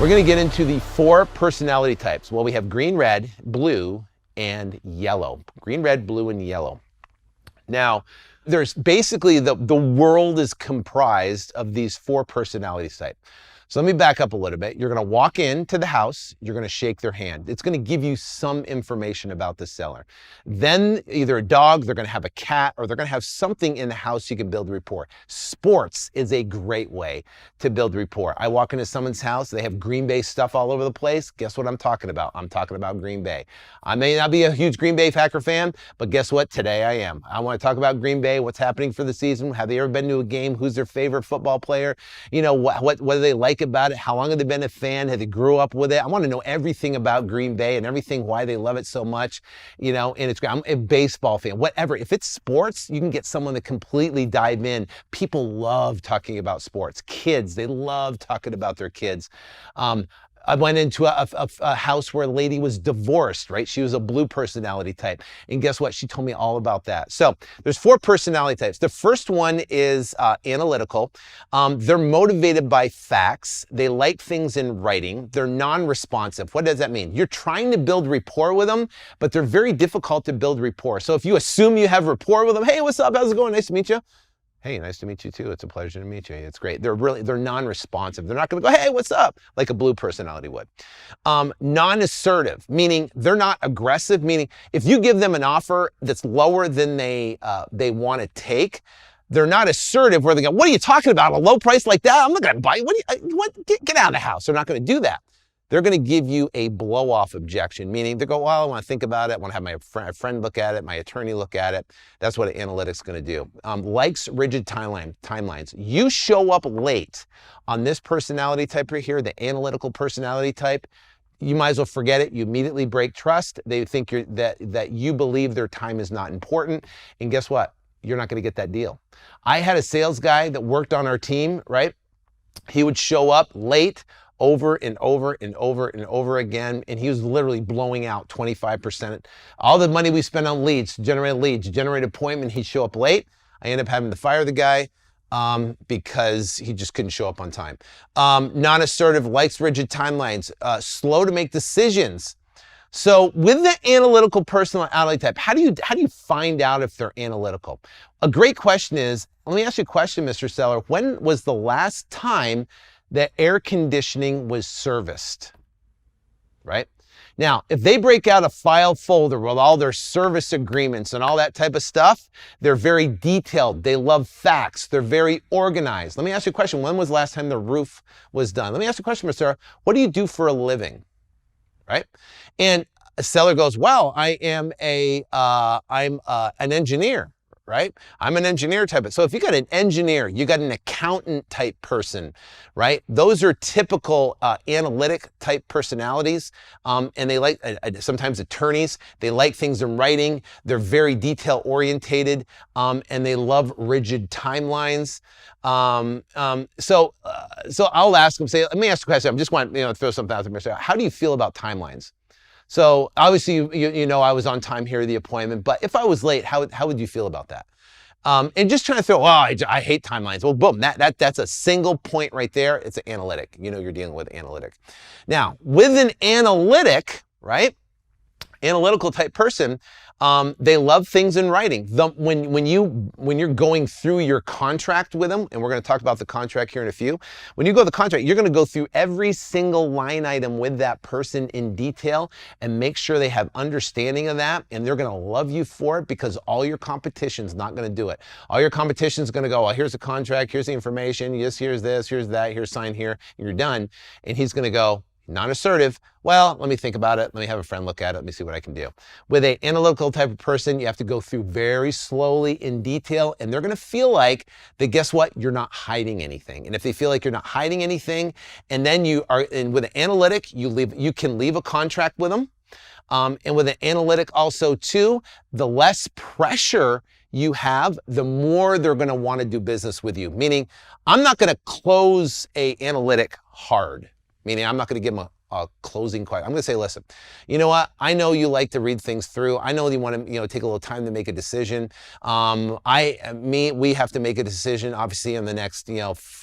We're going to get into the 4 personality types. Well, we have green, red, blue, and yellow. Green, red, blue, and yellow. Now, there's basically the world is comprised of these 4 personality types. So let me back up a little bit. You're going to walk into the house. You're going to shake their hand. It's going to give you some information about the seller. Then either a dog, they're going to have a cat, or they're going to have something in the house you can build rapport. Sports is a great way to build rapport. I walk into someone's house. They have Green Bay stuff all over the place. Guess what I'm talking about? I'm talking about Green Bay. I may not be a huge Green Bay Packer fan, but guess what? Today I am. I want to talk about Green Bay, what's happening for the season. Have they ever been to a game? Who's their favorite football player? You know, what do they like about it? How long have they been a fan? Have they grew up with it? I want to know everything about Green Bay and everything, why they love it so much, you know, and it's great. I'm a baseball fan, whatever. If it's sports, you can get someone to completely dive in. People love talking about sports. Kids, they love talking about their kids. I went into a house where a lady was divorced, right? She was a blue personality type. And guess what? She told me all about that. So there's 4 personality types. The first one is analytical. They're motivated by facts. They like things in writing. They're non-responsive. What does that mean? You're trying to build rapport with them, but they're very difficult to build rapport. So if you assume you have rapport with them, hey, what's up? How's it going? Nice to meet you. Hey, nice to meet you too. It's a pleasure to meet you. It's great. They're non-responsive. They're not going to go, hey, what's up? Like a blue personality would. Non-assertive, meaning they're not aggressive, meaning if you give them an offer that's lower than they want to take, they're not assertive where they go, what are you talking about? A low price like that? I'm not going to buy it. Get out of the house. They're not going to do that. They're going to give you a blow-off objection, meaning they go, well, I want to think about it. I want to have my friend look at it, my attorney look at it. That's what an analytic's going to do. Likes rigid timelines. You show up late on this personality type right here, the analytical personality type, you might as well forget it. You immediately break trust. They think that you believe their time is not important. And guess what? You're not going to get that deal. I had a sales guy that worked on our team, right? He would show up late, over and over and over and over again, and he was literally blowing out 25%. All the money we spent on leads, generate appointment, he'd show up late. I ended up having to fire the guy because he just couldn't show up on time. Non-assertive, likes rigid timelines, slow to make decisions. So with the analytical personality type, how do you find out if they're analytical? A great question is, let me ask you a question, Mr. Seller. When was the last time that air conditioning was serviced, right? Now, if they break out a file folder with all their service agreements and all that type of stuff, they're very detailed. They love facts. They're very organized. Let me ask you a question. When was the last time the roof was done? Let me ask you a question, Mr. Sarah. What do you do for a living, right? And a seller goes, well, I'm an engineer. Right? I'm an engineer type. So if you got an engineer, you got an accountant type person, right? Those are typical analytic type personalities. And they like, sometimes attorneys, they like things in writing. They're very detail orientated and they love rigid timelines. So I'll ask them, let me ask you a question. I just want to throw something out there, Mr. How do you feel about timelines? So obviously, you know, I was on time here at the appointment, but if I was late, how would you feel about that? And just trying to throw, I hate timelines. Well, boom, that's a single point right there. It's an analytic. You know, you're dealing with analytic. Now, with an analytic, right? Analytical type person, they love things in writing. When you're going through your contract with them, and we're going to talk about the contract here in a few, when you go to the contract, you're going to go through every single line item with that person in detail and make sure they have understanding of that, and they're going to love you for it because all your competition's not going to do it. All your competition's going to go, well, here's the contract, here's the information, yes, here's this, here's that, here's sign here, and you're done. And he's going to go, non-assertive, well, let me think about it. Let me have a friend look at it. Let me see what I can do. With an analytical type of person, you have to go through very slowly in detail, and they're going to feel like that, guess what? You're not hiding anything. And if they feel like you're not hiding anything, and then with an analytic, you can leave a contract with them. And with an analytic also too, the less pressure you have, the more they're going to want to do business with you. Meaning, I'm not going to close an analytic hard. Meaning I'm not going to give them closing question. I'm going to say, listen, you know what? I know you like to read things through. I know you want to, take a little time to make a decision. We have to make a decision, obviously, in the next,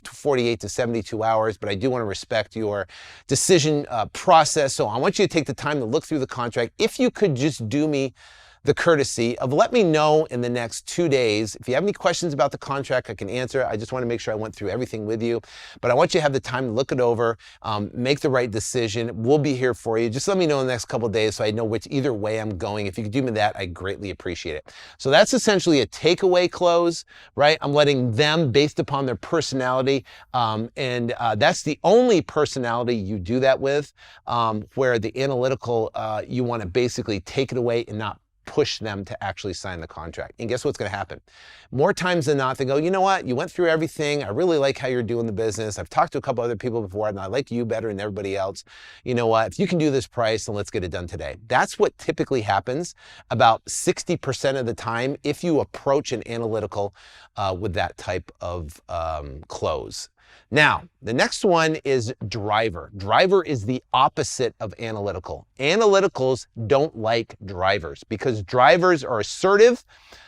48 to 72 hours, but I do want to respect your decision process. So I want you to take the time to look through the contract. If you could just do me the courtesy of let me know in the next 2 days. If you have any questions about the contract, I can answer. I just want to make sure I went through everything with you. But I want you to have the time to look it over, make the right decision. We'll be here for you. Just let me know in the next couple of days so I know either way I'm going. If you could do me that, I greatly appreciate it. So that's essentially a takeaway close, right? I'm letting them based upon their personality. That's the only personality you do that with, where the analytical, you want to basically take it away and not push them to actually sign the contract. And guess what's going to happen? More times than not, they go, you know what? You went through everything. I really like how you're doing the business. I've talked to a couple other people before, and I like you better than everybody else. You know what? If you can do this price, then let's get it done today. That's what typically happens about 60% of the time if you approach an analytical with that type of close. Now, the next one is driver. Driver is the opposite of analytical. Analyticals don't like drivers because drivers are assertive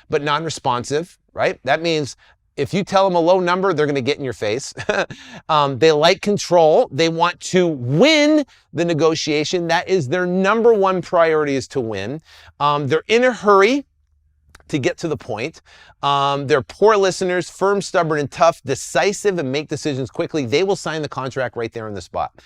but non-responsive, right? That means if you tell them a low number, they're going to get in your face. They like control. They want to win the negotiation. That is their number one priority, is to win. They're in a hurry to get to the point. They're poor listeners, firm, stubborn, and tough, decisive, and make decisions quickly. They will sign the contract right there on the spot.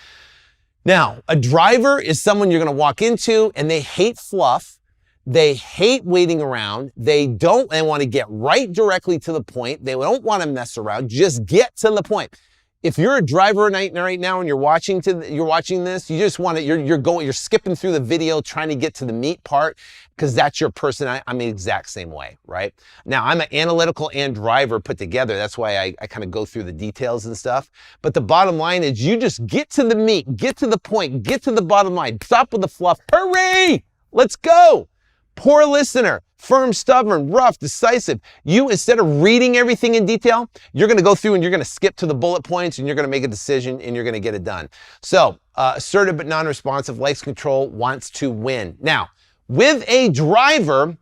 Now, a driver is someone you're going to walk into, and they hate fluff. They hate waiting around. They want to get right directly to the point. They don't want to mess around. Just get to the point. If you're a driver right now and you're watching this, you just want to, you're skipping through the video trying to get to the meat part because that's your person. I'm the exact same way, right? Now, I'm an analytical and driver put together. That's why I kind of go through the details and stuff. But the bottom line is you just get to the meat, get to the point, get to the bottom line. Stop with the fluff. Hurry! Let's go. Poor listener, firm, stubborn, rough, decisive. You, instead of reading everything in detail, you're going to go through and you're going to skip to the bullet points and you're going to make a decision and you're going to get it done. So assertive but non-responsive, likes control, wants to win. Now, with a driver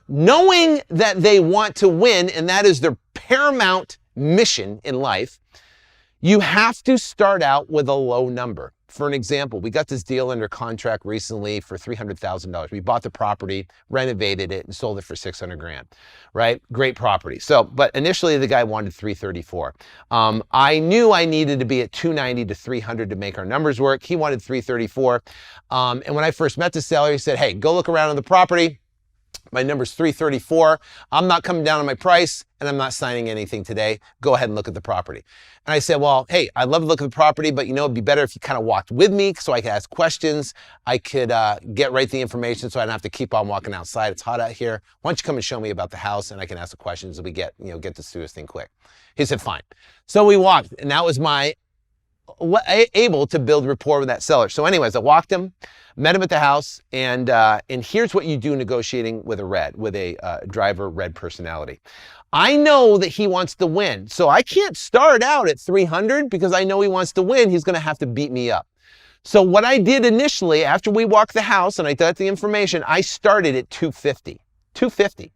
knowing that they want to win, and that is their paramount mission in life, you have to start out with a low number. For an example, we got this deal under contract recently for $300,000. We bought the property, renovated it, and sold it for $600,000, right? Great property. So, but initially the guy wanted $334. I knew I needed to be at $290 to $300 to make our numbers work. He wanted $334. And when I first met the seller, he said, hey, go look around on the property. My number's $334. I'm not coming down on my price, and I'm not signing anything today. Go ahead and look at the property. And I said, well, hey, I'd love to look at the property, but it'd be better if you kind of walked with me so I could ask questions. I could get right the information so I don't have to keep on walking outside. It's hot out here. Why don't you come and show me about the house, and I can ask the questions and we get this through this thing quick. He said, fine. So we walked, and that was my able to build rapport with that seller. So anyways, I walked him, met him at the house, and here's what you do negotiating with a driver red personality. I know that he wants to win, so I can't start out at 300 because I know he wants to win. He's going to have to beat me up. So what I did initially, after we walked the house and I got the information, I started at 250. 250.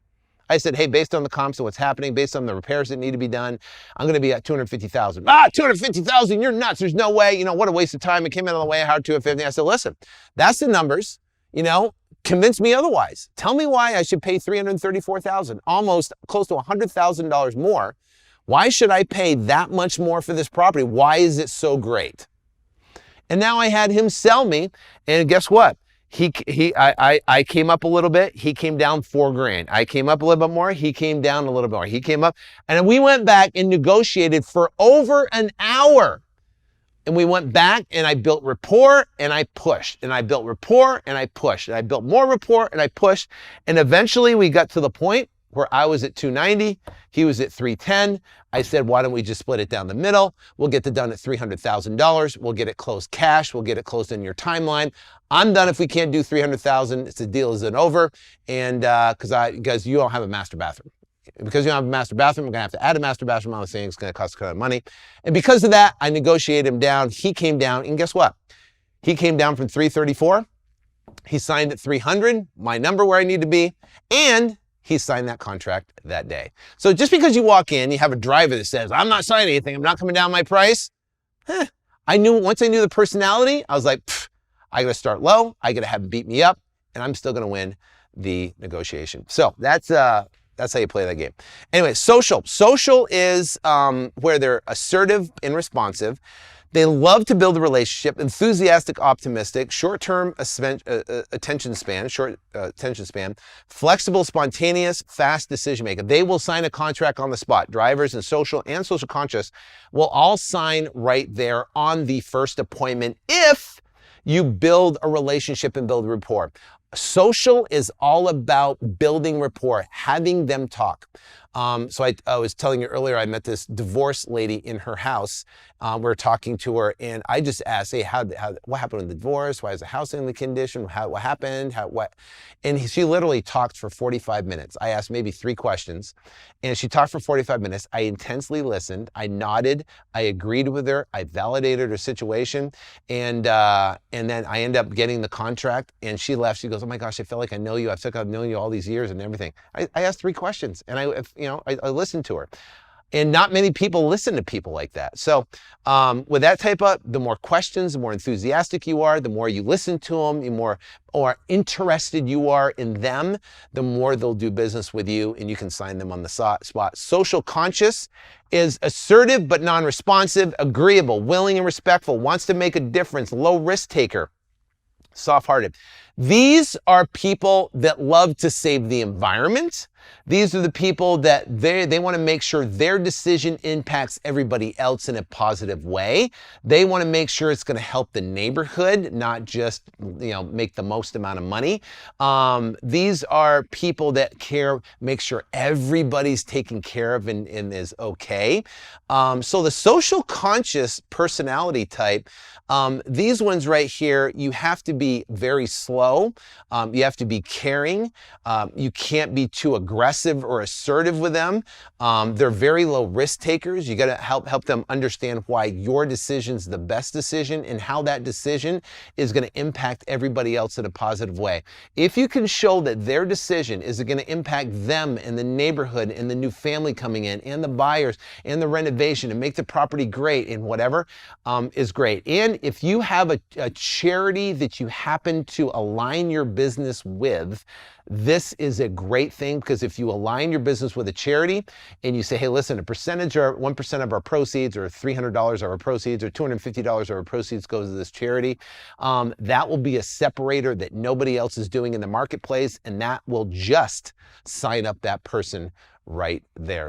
I said, hey, based on the comps and what's happening, based on the repairs that need to be done, I'm going to be at 250,000. 250,000, you're nuts. There's no way. What a waste of time. It came in on the way. I hired 250. I said, listen, that's the numbers. Convince me otherwise. Tell me why I should pay $334,000, almost close to $100,000 more. Why should I pay that much more for this property? Why is it so great? And now I had him sell me, and guess what? I came up a little bit. He came down $4,000. I came up a little bit more. He came down a little bit more. He came up, and then we went back and negotiated for over an hour. And we went back and I built rapport and I pushed, and I built rapport and I pushed, and I built more rapport and I pushed. And eventually we got to the point where I was at 290, he was at 310. I said, why don't we just split it down the middle? We'll get it done at $300,000. We'll get it closed cash. We'll get it closed in your timeline. I'm done if we can't do $300,000. It's a deal isn't over. And because you don't have a master bathroom. Because you don't have a master bathroom, we're going to have to add a master bathroom. I was saying it's going to cost a ton of money. And because of that, I negotiated him down. He came down, and guess what? He came down from 334. He signed at 300, my number where I need to be, and he signed that contract that day. So just because you walk in, you have a driver that says, I'm not signing anything, I'm not coming down my price. Once I knew the personality, I was like, I gotta start low, I gotta have him beat me up, and I'm still gonna win the negotiation. So that's how you play that game. Anyway, social. Social is where they're assertive and responsive. They love to build a relationship, enthusiastic, optimistic, short-term attention span, flexible, spontaneous, fast decision maker. They will sign a contract on the spot. Drivers and social conscious will all sign right there on the first appointment if you build a relationship and build rapport. Social is all about building rapport, having them talk. So I was telling you earlier, I met this divorced lady in her house. We were talking to her, and I just asked, hey, what happened with the divorce? Why is the house in the condition? What happened? And she literally talked for 45 minutes. I asked maybe 3 questions, and she talked for 45 minutes. I intensely listened. I nodded. I agreed with her. I validated her situation, and then I ended up getting the contract. And she left. She goes, "Oh my gosh, I feel like I know you. I've known you all these years and everything." I asked 3 questions, and I listened to her. And not many people listen to people like that. So with that type of, the more questions, the more enthusiastic you are, the more you listen to them, the more interested you are in them, the more they'll do business with you, and you can sign them on the spot. Social conscious is assertive but non-responsive, agreeable, willing and respectful, wants to make a difference, low risk taker, soft-hearted. These are people that love to save the environment. These are the people that they want to make sure their decision impacts everybody else in a positive way. They want to make sure it's going to help the neighborhood, not just, make the most amount of money. These are people that make sure everybody's taken care of and is okay. So the social conscious personality type, these ones right here, you have to be very slow. You have to be caring. You can't be too aggressive or assertive with them. They're very low risk takers. You got to help them understand why your decision's the best decision and how that decision is going to impact everybody else in a positive way. If you can show that their decision is going to impact them and the neighborhood and the new family coming in and the buyers and the renovation and make the property great and whatever, is great. And if you have a charity that you happen to align your business with, this is a great thing, because if you align your business with a charity and you say, hey, listen, 1% of our proceeds, or $300 of our proceeds, or $250 of our proceeds goes to this charity, that will be a separator that nobody else is doing in the marketplace, and that will just sign up that person right there.